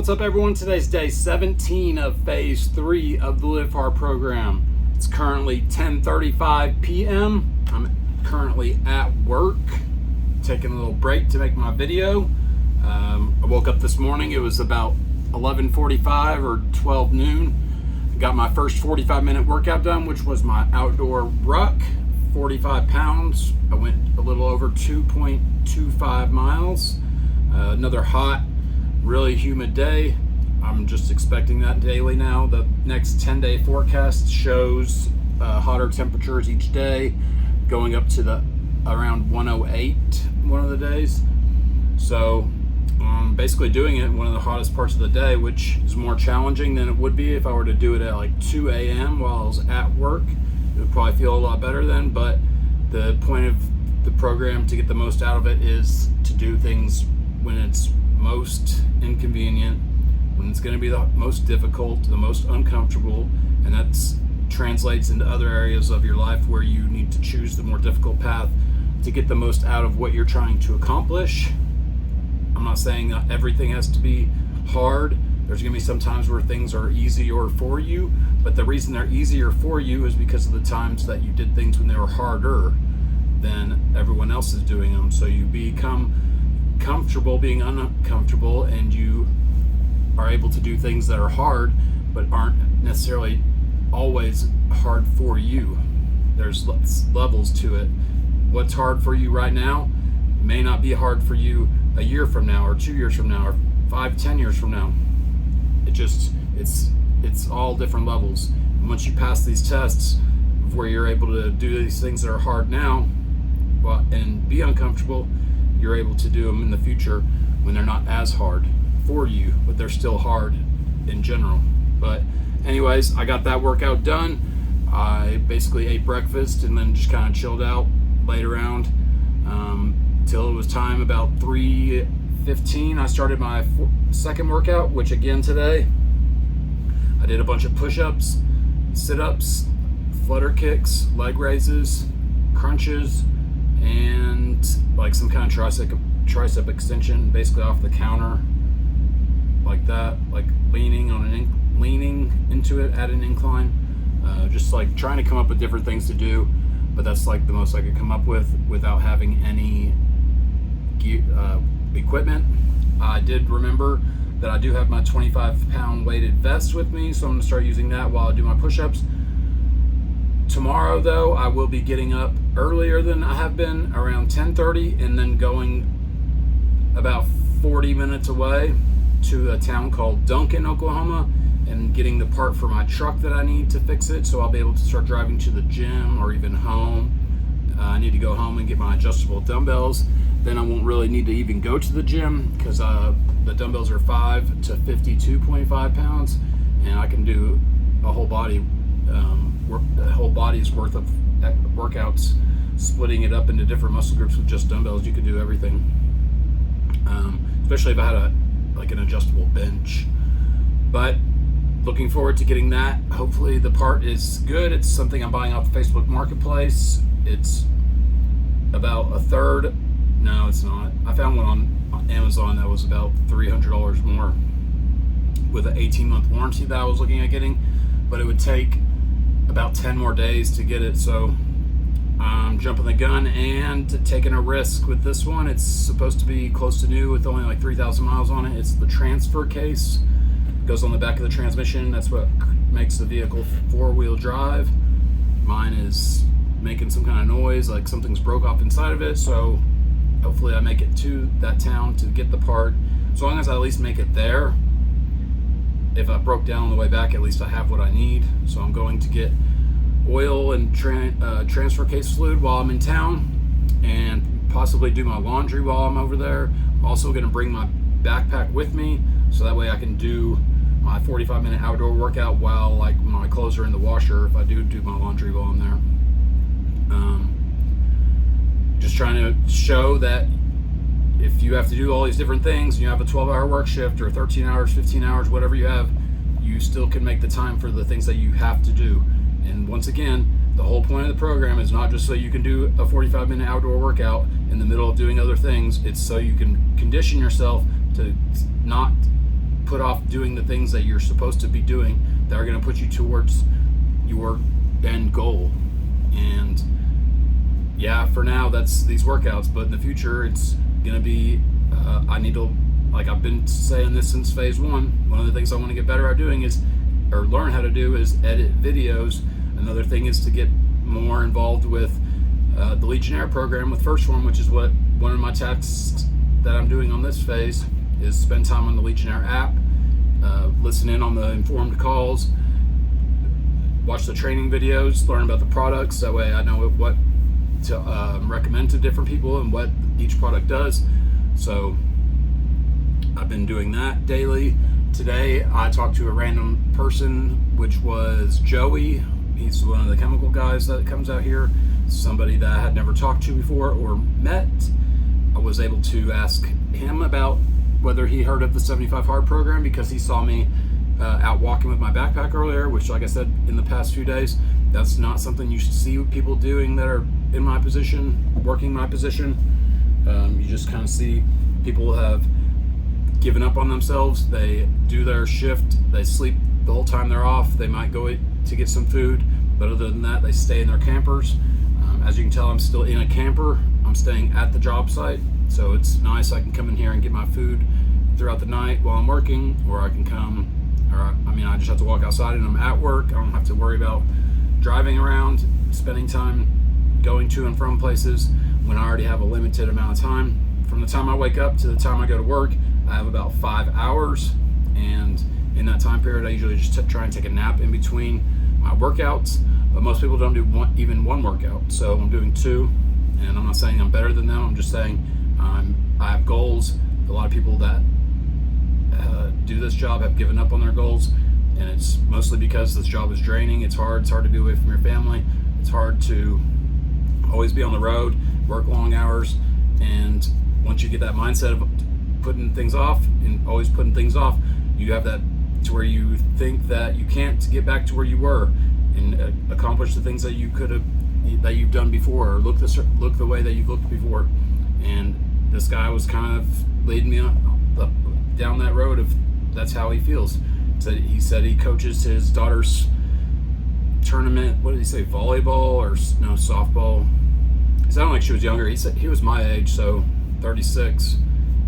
What's up, everyone? Today's day 17 of phase 3 of the Live Hard program. It's currently 10:35 p.m. I'm currently at work, taking a little break to make my video. I woke up this morning, it was about 11:45 or 12 noon. I got my first 45-minute workout done, which was my outdoor ruck, 45 pounds. I went a little over 2.25 miles. Another hot, really humid day. I'm just expecting that daily now. The next 10-day forecast shows hotter temperatures each day, going up to the around 108 one of the days. So I'm basically doing it in one of the hottest parts of the day, which is more challenging than it would be if I were to do it at like 2 a.m. while I was at work. It would probably feel a lot better then, but the point of the program, to get the most out of it, is to do things when it's most inconvenient, when it's going to be the most difficult, the most uncomfortable, and that translates into other areas of your life where you need to choose the more difficult path to get the most out of what you're trying to accomplish. I'm not saying that everything has to be hard. There's going to be some times where things are easier for you, but the reason they're easier for you is because of the times that you did things when they were harder than everyone else is doing them. So you become comfortable being uncomfortable, and you are able to do things that are hard but aren't necessarily always hard for you. There's levels to it. What's hard for you right now may not be hard for you a year from now, or 2 years from now, or 5-10 years from now. It's all different levels. And once you pass these tests where you're able to do these things that are hard now, and be uncomfortable, you're able to do them in the future when they're not as hard for you, but they're still hard in general. But anyways, I got that workout done. I basically ate breakfast and then just kind of chilled out, laid around till it was time. About 3:15, I started my second workout, which again today, I did a bunch of push-ups, sit-ups, flutter kicks, leg raises, crunches, and like some kind of tricep extension, basically off the counter, like that, like leaning into it at an incline, just like trying to come up with different things to do. But that's like the most I could come up with without having any equipment. I did remember that I do have my 25-pound weighted vest with me, so I'm going to start using that while I do my push-ups. Tomorrow, though, I will be getting up earlier than I have been, around 10:30, and then going about 40 minutes away to a town called Duncan, Oklahoma, and getting the part for my truck that I need to fix it, so I'll be able to start driving to the gym or even home. I need to go home and get my adjustable dumbbells. Then I won't really need to even go to the gym, because the dumbbells are 5 to 52.5 pounds, and I can do a whole body's worth of workouts, splitting it up into different muscle groups with just dumbbells. You can do everything, especially if I had an adjustable bench. But looking forward to getting that. Hopefully the part is good. It's something I'm buying off the Facebook Marketplace. It's about a third. No, it's not. I found one on Amazon that was about $300 more with an 18-month warranty that I was looking at getting, but it would take about 10 more days to get it. So I'm jumping the gun and taking a risk with this one. It's supposed to be close to new with only like 3,000 miles on it. It's the transfer case. It goes on the back of the transmission. That's what makes the vehicle four-wheel drive. Mine is making some kind of noise, like something's broke off inside of it. So hopefully I make it to that town to get the part. As long as I at least make it there. If I broke down on the way back, at least I have what I need. So I'm going to get oil and transfer case fluid while I'm in town, and possibly do my laundry while I'm over there. I'm also going to bring my backpack with me, so that way I can do my 45-minute outdoor workout while like my clothes are in the washer, if I do my laundry while I'm there. Just trying to show that if you have to do all these different things, and you have a 12-hour work shift, or 13 hours, 15 hours, whatever you have, you still can make the time for the things that you have to do. And once again, the whole point of the program is not just so you can do a 45-minute outdoor workout in the middle of doing other things. It's so you can condition yourself to not put off doing the things that you're supposed to be doing that are going to put you towards your end goal. And yeah, for now that's these workouts, but in the future it's going to be I need to, like I've been saying this since phase one of the things I want to get better at doing is, or learn how to do, is edit videos. Another thing is to get more involved with the Legionnaire program with First Form, which is what one of my tasks that I'm doing on this phase is spend time on the Legionnaire app, listen in on the informed calls, watch the training videos, learn about the products. That way I know what to recommend to different people and what each product does. So I've been doing that daily. Today I talked to a random person, which was Joey. He's one of the chemical guys that comes out here, somebody that I had never talked to before or met. I was able to ask him about whether he heard of the 75 Hard program, because he saw me out walking with my backpack earlier, which, like I said, in the past few days, that's not something you see people doing that are in my position, working my position. You just kind of see people have given up on themselves. They do their shift, they sleep the whole time they're off, they might go to get some food, but other than that they stay in their campers. As you can tell, I'm still in a camper. I'm staying at the job site, so it's nice. I can come in here and get my food throughout the night while I'm working, or I can come, I just have to walk outside and I'm at work. I don't have to worry about driving around, spending time going to and from places when I already have a limited amount of time. From the time I wake up to the time I go to work, I have about 5 hours, and in that time period I usually just try and take a nap in between my workouts. But most people don't do even one workout, so I'm doing two. And I'm not saying I'm better than them, I'm just saying I have goals. A lot of people that do this job have given up on their goals, and it's mostly because this job is draining. It's hard to be away from your family. It's hard to always be on the road, work long hours, and once you get that mindset of putting things off and always putting things off, you have that to where you think that you can't get back to where you were and accomplish the things that you've done before, or look the way that you've looked before. And this guy was kind of leading me down that road of that's how he feels. So he said he coaches his daughter's tournament. What did he say? Volleyball or no, softball? It sounded like she was younger. He said he was my age, so 36.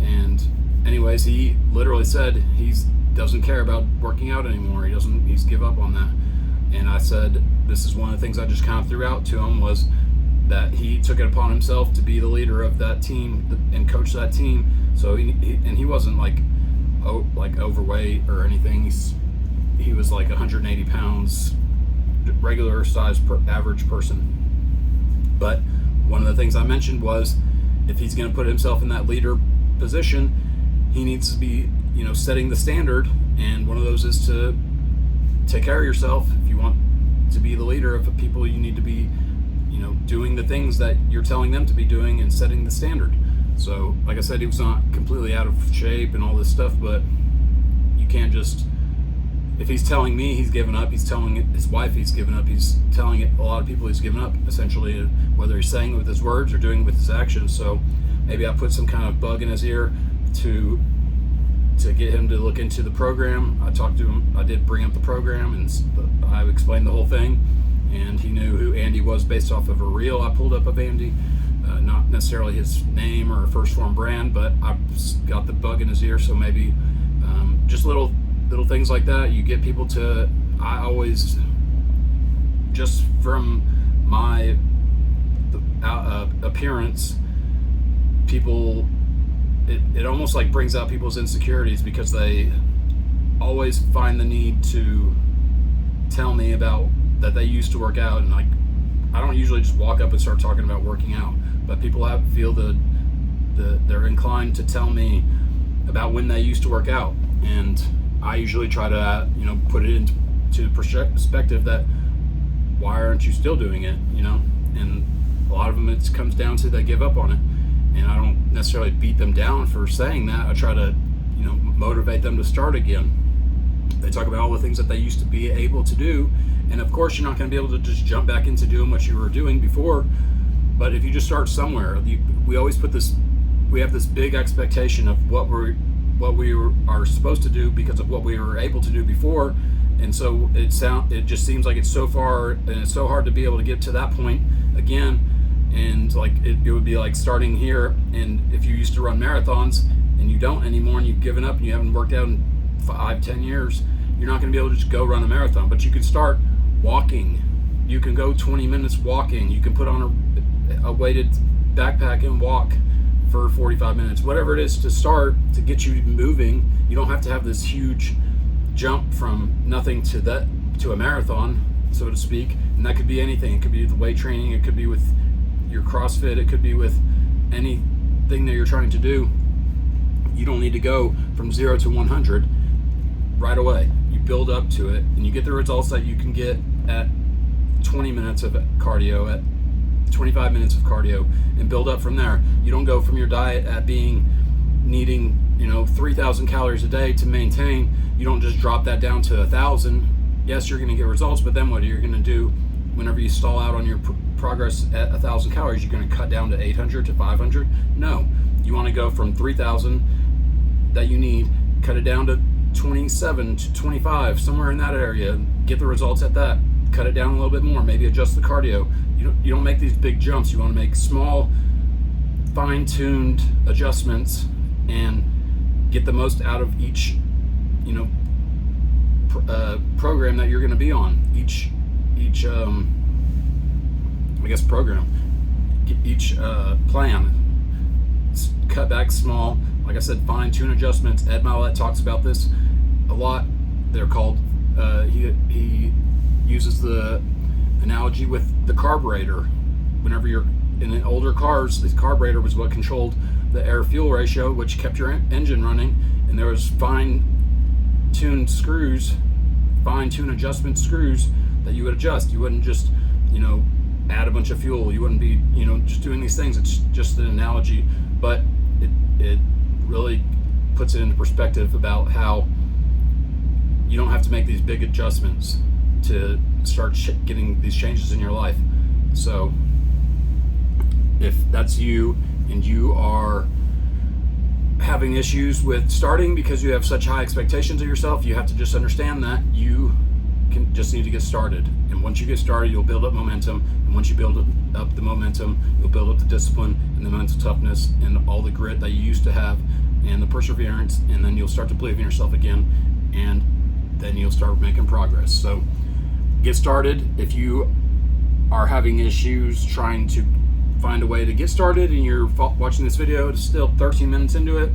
And anyways, he literally said he doesn't care about working out anymore. He's give up on that. And I said, this is one of the things I just kind of threw out to him, was that he took it upon himself to be the leader of that team and coach that team. So he wasn't like overweight or anything. He was like 180 pounds, regular size average person. But one of the things I mentioned was, if he's going to put himself in that leader position, he needs to be, setting the standard. And one of those is to take care of yourself. If you want to be the leader of the people, you need to be, doing the things that you're telling them to be doing and setting the standard. So, like I said, he was not completely out of shape and all this stuff, but you can't just, if he's telling me he's given up, he's telling his wife he's given up, he's telling a lot of people he's given up, essentially, whether he's saying it with his words or doing it with his actions. So maybe I put some kind of bug in his ear to get him to look into the program. I talked to him, I did bring up the program, and I explained the whole thing, and he knew who Andy was based off of a reel I pulled up of Andy. Not necessarily his name or First Form brand, but I got the bug in his ear. So maybe just little things like that. You get people to, I always, just from my appearance, people, it almost like brings out people's insecurities, because they always find the need to tell me about that they used to work out. And like, I don't usually just walk up and start talking about working out, but people feel they're inclined to tell me about when they used to work out. And I usually try to put it into perspective that, why aren't you still doing it? And a lot of them, it comes down to they give up on it. And I don't necessarily beat them down for saying that. I try to motivate them to start again. They talk about all the things that they used to be able to do, and of course you're not going to be able to just jump back into doing what you were doing before. But if you just start somewhere, we always we have this big expectation of what we're what we are supposed to do because of what we were able to do before. And so it just seems like it's so far and it's so hard to be able to get to that point again. And like it would be like starting here, and if you used to run marathons and you don't anymore, and you've given up and you haven't worked out in 5-10 years, you're not going to be able to just go run a marathon. But you can start walking. You can go 20 minutes walking. You can put on a weighted backpack and walk for 45 minutes, whatever it is to start to get you moving. You don't have to have this huge jump from nothing to a marathon, so to speak. And that could be anything. It could be the weight training, it could be with your CrossFit, it could be with anything that you're trying to do. You don't need to go from 0 to 100 right away. You build up to it, and you get the results that you can get at 20 minutes of cardio, at 25 minutes of cardio, and build up from there. You don't go from your diet at needing 3,000 calories a day to maintain. You don't just drop that down to 1,000. Yes, you're going to get results, but then what are you going to do whenever you stall out on your progress at 1,000 calories? You're going to cut down to 800 to 500? No, you want to go from 3,000 that you need, cut it down to 27 to 25, somewhere in that area. Get the results at that. Cut it down a little bit more. Maybe adjust the cardio. You don't make these big jumps. You want to make small, fine-tuned adjustments and get the most out of each, program that you're going to be on. Each program, each plan. Cut back small. Like I said, fine-tune adjustments. Ed Mylett talks about this a lot. They're called. He uses the analogy with the carburetor. Whenever you're in older cars, the carburetor was what controlled the air-fuel ratio, which kept your engine running, and there was fine-tuned adjustment screws that you would adjust. You wouldn't just, add a bunch of fuel. You wouldn't be, just doing these things. It's just an analogy, but it really puts it into perspective about how you don't have to make these big adjustments to start getting these changes in your life. So if that's you and you are having issues with starting because you have such high expectations of yourself, you have to just understand that you can just need to get started. And once you get started, you'll build up momentum. And once you build up the momentum, you'll build up the discipline and the mental toughness and all the grit that you used to have and the perseverance. And then you'll start to believe in yourself again. And then you'll start making progress. So get started. If you are having issues trying to find a way to get started and you're watching this video, it's still 13 minutes into it,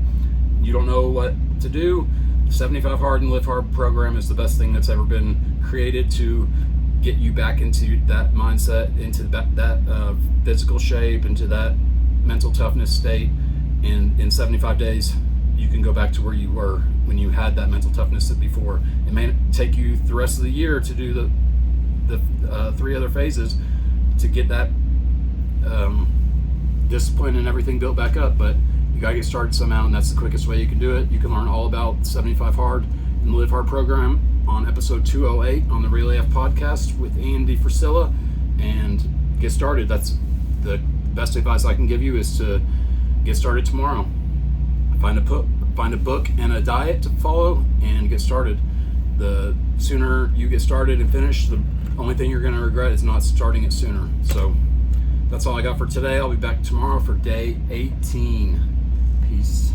you don't know what to do, the 75 Hard and Live Hard program is the best thing that's ever been created to get you back into that mindset, into that physical shape, into that mental toughness state. And in 75 days, you can go back to where you were when you had that mental toughness before. It may take you the rest of the year to do the 3 other phases to get that discipline and everything built back up, but you gotta get started somehow, and that's the quickest way you can do it. You can learn all about 75 Hard and the Live Hard program on episode 208 on the Relay F podcast with Ian DeFrisilla, and get started. That's the best advice I can give you, is to get started tomorrow. Find a book and a diet to follow and get started. The sooner you get started and finish, the only thing you're going to regret is not starting it sooner. So that's all I got for today. I'll be back tomorrow for day 18. Peace.